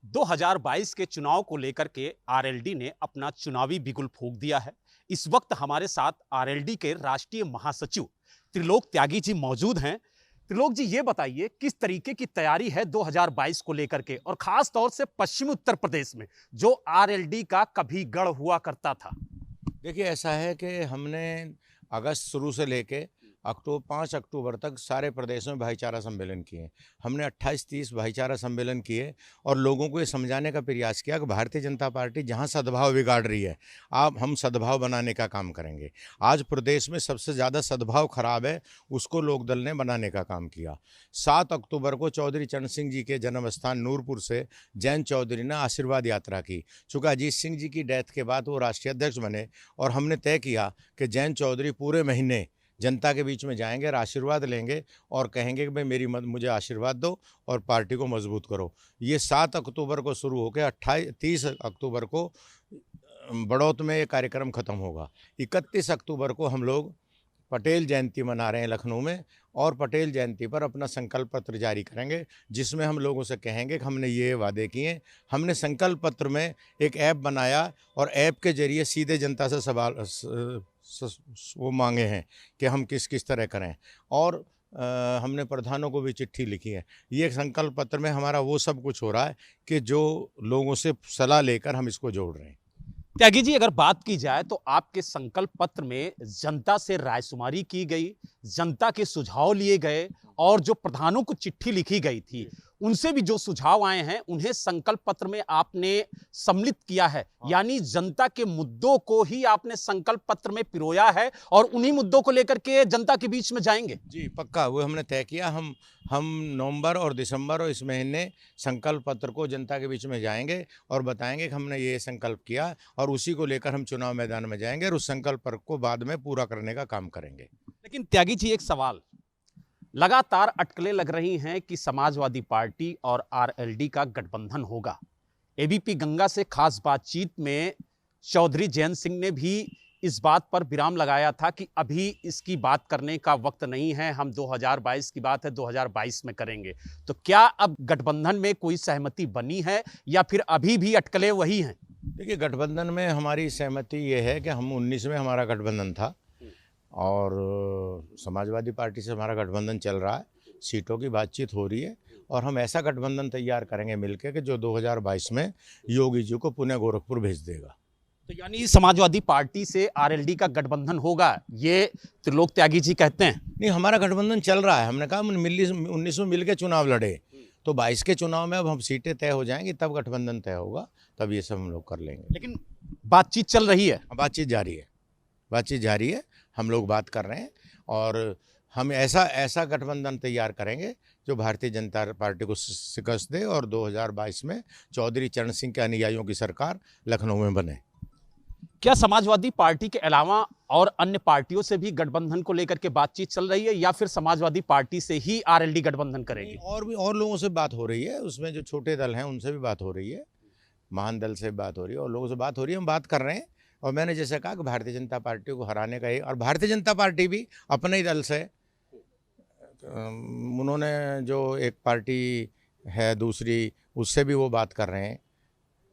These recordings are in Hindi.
2022 के चुनाव को लेकर के आरएलडी ने अपना चुनावी बिगुल फूंक दिया है। इस वक्त हमारे साथ आरएलडी के राष्ट्रीय महासचिव त्रिलोक त्यागी जी मौजूद हैं। त्रिलोक जी, ये बताइए किस तरीके की तैयारी है 2022 को लेकर के, और खास तौर से पश्चिमी उत्तर प्रदेश में जो आरएलडी का कभी गढ़ हुआ करता था। देखिए, ऐसा है कि हमने अगस्त शुरू से लेके 5 अक्टूबर तक सारे प्रदेशों में भाईचारा सम्मेलन किए। हमने 28-30 भाईचारा सम्मेलन किए और लोगों को ये समझाने का प्रयास किया कि भारतीय जनता पार्टी जहां सद्भाव बिगाड़ रही है, हम सद्भाव बनाने का काम करेंगे। आज प्रदेश में सबसे ज़्यादा सद्भाव खराब है, उसको लोकदल ने बनाने का काम किया। 7 अक्टूबर को चौधरी चरण सिंह जी के जन्म स्थान नूरपुर से जयंत चौधरी ने आशीर्वाद यात्रा की। चूँकि अजीत सिंह जी की डेथ के बाद वो राष्ट्रीय अध्यक्ष बने और हमने तय किया कि जयंत चौधरी पूरे महीने जनता के बीच में जाएंगे और आशीर्वाद लेंगे और कहेंगे कि भाई मुझे आशीर्वाद दो और पार्टी को मजबूत करो। ये 7 अक्टूबर को शुरू होकर 30 अक्टूबर को बड़ौत में ये कार्यक्रम ख़त्म होगा। 31 अक्टूबर को हम लोग पटेल जयंती मना रहे हैं लखनऊ में, और पटेल जयंती पर अपना संकल्प पत्र जारी करेंगे, जिसमें हम लोगों से कहेंगे कि हमने ये वादे किए। हमने संकल्प पत्र में एक ऐप बनाया और ऐप के जरिए सीधे जनता से सवाल वो मांगे हैं कि हम किस किस तरह करें, और हमने प्रधानों को भी चिट्ठी लिखी है। ये संकल्प पत्र में हमारा वो सब कुछ हो रहा है कि जो लोगों से सलाह लेकर हम इसको जोड़ रहे हैं। त्यागी जी, अगर बात की जाए तो आपके संकल्प पत्र में जनता से रायशुमारी की गई, जनता के सुझाव लिए गए, और जो प्रधानों को चिट्ठी लिखी गई थी उनसे भी जो सुझाव आए हैं उन्हें संकल्प पत्र में आपने सम्मिलित किया है। यानी जनता के मुद्दों को ही आपने संकल्प पत्र में पिरोया है और उन्हीं मुद्दों को लेकर के जनता के बीच में जाएंगे। जी पक्का, वो हमने तय किया। हम नवंबर और दिसंबर और इस महीने संकल्प पत्र को जनता के बीच में जाएंगे और बताएंगे कि हमने ये संकल्प किया, और उसी को लेकर हम चुनाव मैदान में जाएंगे और उस संकल्प पत्र को बाद में पूरा करने का काम करेंगे। लेकिन त्यागी जी, एक सवाल, लगातार अटकलें लग रही हैं कि समाजवादी पार्टी और आरएलडी का गठबंधन होगा। एबीपी गंगा से खास बातचीत में चौधरी जयंत सिंह ने भी इस बात पर विराम लगाया था कि अभी इसकी बात करने का वक्त नहीं है, हम 2022 की बात है 2022 में करेंगे। तो क्या अब गठबंधन में कोई सहमति बनी है या फिर अभी भी अटकलें वही हैं? देखिए, गठबंधन में हमारी सहमति ये है कि हम 19 में हमारा गठबंधन था और समाजवादी पार्टी से हमारा गठबंधन चल रहा है, सीटों की बातचीत हो रही है, और हम ऐसा गठबंधन तैयार करेंगे मिलकर कि जो 2022 में योगी जी को पुणे गोरखपुर भेज देगा। तो यानी समाजवादी पार्टी से आरएलडी का गठबंधन होगा, ये त्रिलोक त्यागी जी कहते हैं? नहीं, हमारा गठबंधन चल रहा है। हमने कहा 19 में मिलकर चुनाव लड़े, तो 22 के चुनाव में अब हम सीटें तय हो जाएंगी, तब गठबंधन तय होगा, तब ये सब हम लोग कर लेंगे। लेकिन बातचीत चल रही है? बातचीत जारी है, बातचीत जारी है। हम लोग बात कर रहे हैं और हम ऐसा गठबंधन तैयार करेंगे जो भारतीय जनता पार्टी को शिकस्त दे और 2022 में चौधरी चरण सिंह के अनुयायियों की सरकार लखनऊ में बने। क्या समाजवादी पार्टी के अलावा और अन्य पार्टियों से भी गठबंधन को लेकर के बातचीत चल रही है, या फिर समाजवादी पार्टी से ही आरएलडी गठबंधन करेगी? और लोगों से बात हो रही है, उसमें जो छोटे दल हैं उनसे भी बात हो रही है, महान दल से बात हो रही है और लोगों से बात हो रही है। हम बात कर रहे हैं, और मैंने जैसे कहा कि भारतीय जनता पार्टी को हराने का ही, और भारतीय जनता पार्टी भी अपने ही दल से, उन्होंने जो एक पार्टी है दूसरी, उससे भी वो बात कर रहे हैं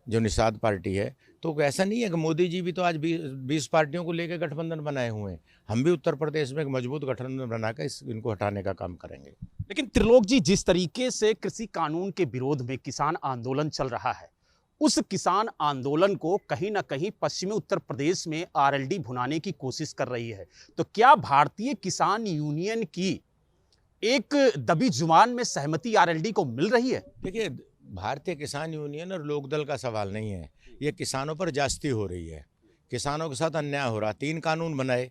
जो निषाद पार्टी है। तो ऐसा नहीं है कि मोदी जी भी तो आज 20 पार्टियों को लेकर गठबंधन बनाए हुए हैं। हम भी उत्तर प्रदेश में एक मजबूत गठबंधन बनाकर इनको हटाने का काम करेंगे। लेकिन त्रिलोक जी, जिस तरीके से कृषि कानून के विरोध में किसान आंदोलन चल रहा है, उस किसान आंदोलन को कहीं ना कहीं पश्चिमी उत्तर प्रदेश में आरएलडी भुनाने की कोशिश कर रही है। तो क्या भारतीय किसान यूनियन की एक दबी जुबान में सहमति आरएलडी को मिल रही है? देखिए, भारतीय किसान यूनियन और लोकदल का सवाल नहीं है, ये किसानों पर ज्यादती हो रही है, किसानों के साथ अन्याय हो रहा। 3 कानून बनाए,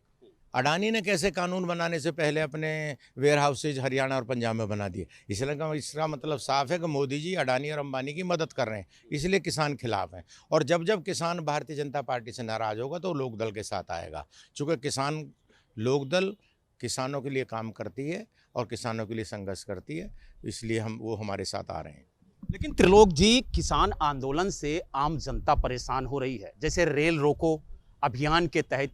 अडानी ने कैसे कानून बनाने से पहले अपने वेयर हाउसेज हरियाणा और पंजाब में बना दिए। इसका मतलब साफ है कि मोदी जी अडानी और अंबानी की मदद कर रहे हैं, इसलिए किसान खिलाफ हैं। और जब जब किसान भारतीय जनता पार्टी से नाराज होगा तो लोकदल के साथ आएगा। चूँकि लोकदल किसानों के लिए काम करती है और किसानों के लिए संघर्ष करती है, इसलिए वो हमारे साथ आ रहे हैं। लेकिन त्रिलोक जी, किसान आंदोलन से आम जनता परेशान हो रही है। जैसे रेल रोको अभियान के तहत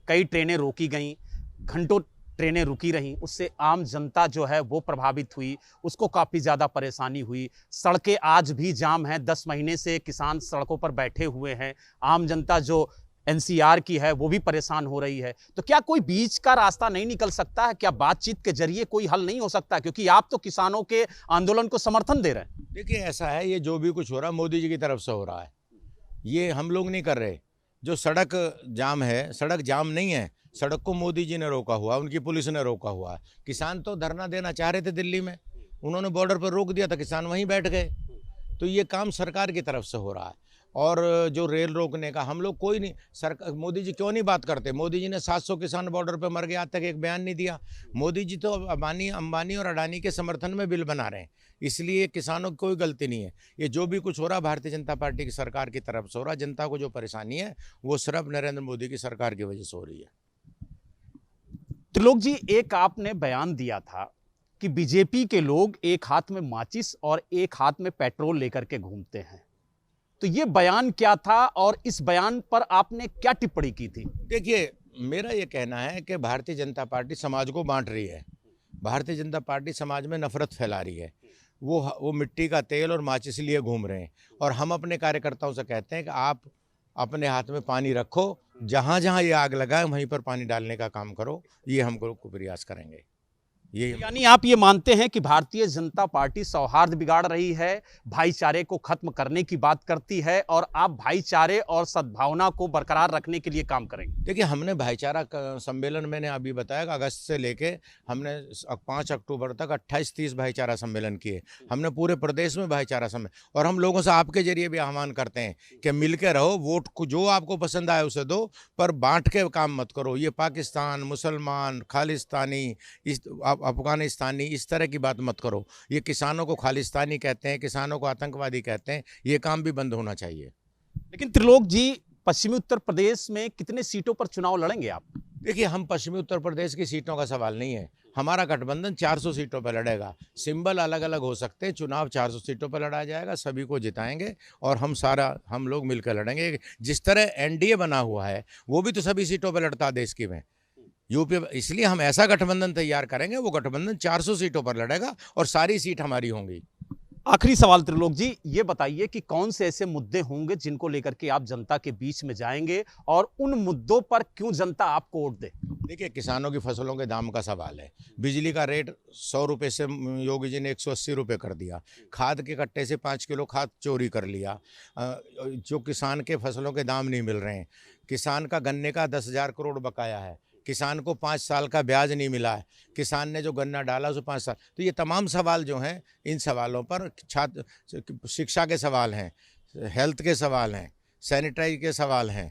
कई ट्रेनें रोकी गईं, घंटों ट्रेनें रुकी रहीं, उससे आम जनता जो है वो प्रभावित हुई, उसको काफ़ी ज़्यादा परेशानी हुई। सड़कें आज भी जाम हैं, 10 महीने से किसान सड़कों पर बैठे हुए हैं। आम जनता जो एनसीआर की है वो भी परेशान हो रही है। तो क्या कोई बीच का रास्ता नहीं निकल सकता है? क्या बातचीत के जरिए कोई हल नहीं हो सकता? क्योंकि आप तो किसानों के आंदोलन को समर्थन दे रहे हैं। देखिए, ऐसा है, ये जो भी कुछ हो रहा है मोदी जी की तरफ से हो रहा है, ये हम लोग नहीं कर रहे। जो सड़क जाम है, सड़क जाम नहीं है, सड़क को मोदी जी ने रोका हुआ, उनकी पुलिस ने रोका हुआ है। किसान तो धरना देना चाह रहे थे दिल्ली में, उन्होंने बॉर्डर पर रोक दिया था, किसान वहीं बैठ गए। तो ये काम सरकार की तरफ से हो रहा है। और जो रेल रोकने का, हम लोग कोई नहीं, सरकार, मोदी जी क्यों नहीं बात करते? मोदी जी ने 700 किसान बॉर्डर पर मर गए, आज तक एक बयान नहीं दिया। मोदी जी तो अंबानी और अडानी के समर्थन में बिल बना रहे हैं, इसलिए किसानों की कोई गलती नहीं है। ये जो भी कुछ हो रहा है भारतीय जनता पार्टी की सरकार की तरफ से हो रहा है। जनता को जो परेशानी है वो सिर्फ नरेंद्र मोदी की सरकार की वजह से हो रही है। त्रिलोक जी, एक आपने बयान दिया था कि बीजेपी के लोग एक हाथ में माचिस और एक हाथ में पेट्रोल लेकर के घूमते हैं। तो ये बयान क्या था और इस बयान पर आपने क्या टिप्पणी की थी? देखिए, मेरा ये कहना है कि भारतीय जनता पार्टी समाज को बांट रही है। भारतीय जनता पार्टी समाज में नफरत फैला रही है। वो मिट्टी का तेल और माचिस लिए घूम रहे हैं। और हम अपने कार्यकर्ताओं से कहते हैं कि आप अपने हाथ में पानी रखो, जहाँ जहाँ ये आग लगाए वहीं पर पानी डालने का काम करो। ये हम को प्रयास करेंगे। यानी आप ये मानते हैं कि भारतीय जनता पार्टी सौहार्द बिगाड़ रही है, भाईचारे को खत्म करने की बात करती है, और आप भाईचारे और सद्भावना को बरकरार रखने के लिए काम करेंगे? देखिए, हमने भाईचारा सम्मेलन, मैंने अभी बताया कि अगस्त से लेके हमने 5 अक्टूबर तक 28-30 भाईचारा सम्मेलन किए। हमने पूरे प्रदेश में भाईचारा सम्मेलन, और हम लोगों से आपके जरिए भी आह्वान करते हैं कि मिल के रहो, वोट को जो आपको पसंद आए उसे दो, पर बांट के काम मत करो। ये पाकिस्तान, मुसलमान, खालिस्तानी, अफगानिस्तानी, इस तरह की बात मत करो। ये किसानों को खालिस्तानी कहते हैं, किसानों को आतंकवादी कहते हैं, ये काम भी बंद होना चाहिए। लेकिन त्रिलोक जी, पश्चिमी उत्तर प्रदेश में कितने सीटों पर चुनाव लड़ेंगे आप? देखिए, हम पश्चिमी उत्तर प्रदेश की सीटों का सवाल नहीं है, हमारा गठबंधन 400 सीटों पर लड़ेगा। सिंबल अलग अलग हो सकते हैं, चुनाव 400 सीटों पर लड़ा जाएगा, सभी को जिताएंगे और हम लोग मिलकर लड़ेंगे। जिस तरह एनडीए बना हुआ है वो भी तो सभी सीटों पर लड़ता है देश की में, यूपी। इसलिए हम ऐसा गठबंधन तैयार करेंगे, वो गठबंधन 400 सीटों पर लड़ेगा और सारी सीट हमारी होंगी। आखिरी सवाल त्रिलोक जी, ये बताइए कि कौन से ऐसे मुद्दे होंगे जिनको लेकर के आप जनता के बीच में जाएंगे, और उन मुद्दों पर क्यों जनता आपको वोट दे? देखिए, किसानों की फसलों के दाम का सवाल है। बिजली का रेट 100 रुपये से योगी जी ने 180 रुपये कर दिया। खाद के कट्टे से 5 किलो खाद चोरी कर लिया। जो किसान के फसलों के दाम नहीं मिल रहे हैं। किसान का गन्ने का 10,000 करोड़ बकाया है। किसान को 5 साल का ब्याज नहीं मिला है। किसान ने जो गन्ना डाला उसे 5 साल। तो ये तमाम सवाल जो हैं, इन सवालों पर छात्र शिक्षा के सवाल हैं, हेल्थ के सवाल हैं, सैनिटाइज के सवाल हैं।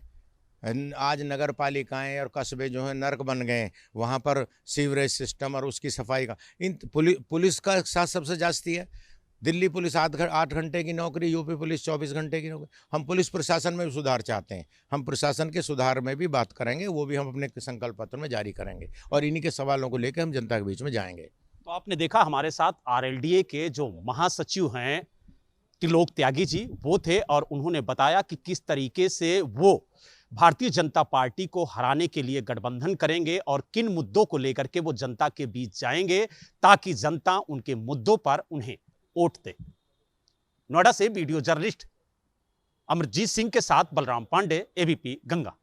आज नगर पालिकाएँ और कस्बे जो हैं नर्क बन गए, वहाँ पर सीवरेज सिस्टम और उसकी सफाई का, इन पुलिस का साथ सबसे जास्ती है। दिल्ली पुलिस 8 घंटे की नौकरी, यूपी पुलिस 24 घंटे की नौकरी। हम पुलिस प्रशासन में भी सुधार चाहते हैं, हम प्रशासन के सुधार में भी बात करेंगे, वो भी हम अपने संकल्प पत्र में जारी करेंगे, और इन्हीं के सवालों को लेकर हम जनता के बीच में जाएंगे। तो आपने देखा, हमारे साथ आरएलडीए के जो महासचिव हैं त्रिलोक त्यागी जी, वो थे, और उन्होंने बताया कि किस तरीके से वो भारतीय जनता पार्टी को हराने के लिए गठबंधन करेंगे और किन मुद्दों को लेकर के वो जनता के बीच जाएंगे, ताकि जनता उनके मुद्दों पर उन्हें वोट दे। नोएडा से वीडियो जर्नलिस्ट अमरजीत सिंह के साथ बलराम पांडे, एबीपी गंगा।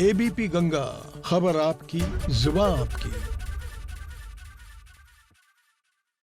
एबीपी गंगा, खबर आपकी, जुबान आपकी।